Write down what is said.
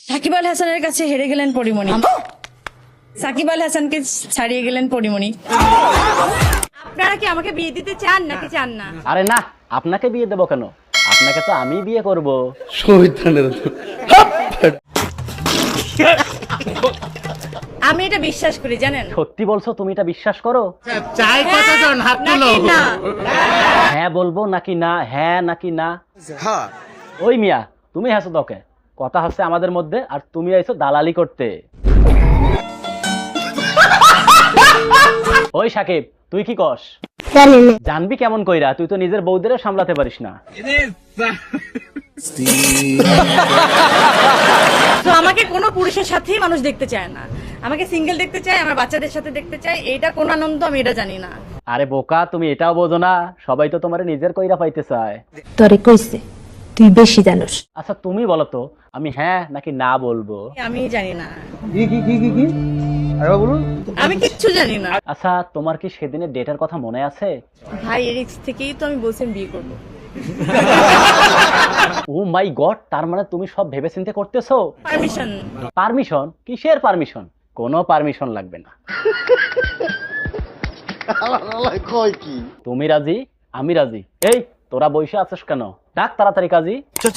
সাকিব আল হাসানের কাছে হেরে গেলেন পরিমণি। সাকিব আল হাসানকে ছাড়িয়ে গেলেন পরিমণি। আপনারা কি আমাকে বিয়ে দিতে চান নাকি চান না? আরে না, আপনাকে বিয়ে দেবো কেন? আপনাকে তো আমি বিয়ে করব। আমি এটা বিশ্বাস করি, জানেন। সত্যি বলছো? তুমি এটা বিশ্বাস করো? চাই কতজন হাত তুলো। নাকি না? হ্যাঁ বলবো নাকি না? হ্যাঁ নাকি না? ওই মিয়া, তুমি হাসো তোকে, কথা হচ্ছে আমাদের মধ্যে, আর তুমি আইছো দালালি করতে। ওই সাকিব, তুই কি কস? জানবি কেমন কইরা? তুই তো নিজের বউদের সামলাতে পারিস না। তো আমাকে কোনো পুরুষের সাথেই মানুষ দেখতে চায় না, আমাকে সিঙ্গেল দেখতে চায়, আমার বাচ্চাদের সাথে দেখতে চায়। এইটা কোন আনন্দ আমি এটা জানি না। আরে বোকা, তুমি এটাও বোঝো না? সবাই তো তোমার নিজের কইরা পাইতে চায়। তরে কইছে তুই বেশি জানোস। আচ্ছা তুমি বলো তো, আমি হ্যাঁ নাকি না বলবো? আমি জানি না, কি আরে বলুন। আমি কিচ্ছু জানি না। আচ্ছা তোমার কি সেদিনের ডেটার কথা মনে আছে? ভাই এরিক্স থেকেই তো আমি বলছি আমি বিয়ে করবো। ও মাই গড, তার মানে তুমি সব ভেবে চিন্তে করতেছো? পারমিশন। পারমিশন? কিসের পারমিশন? কোনো পারমিশন লাগবে না। তুমি রাজি, আমি রাজি। এই তোরা বসে আছিস কেন? ডাক তাড়াতাড়ি কাজী। চল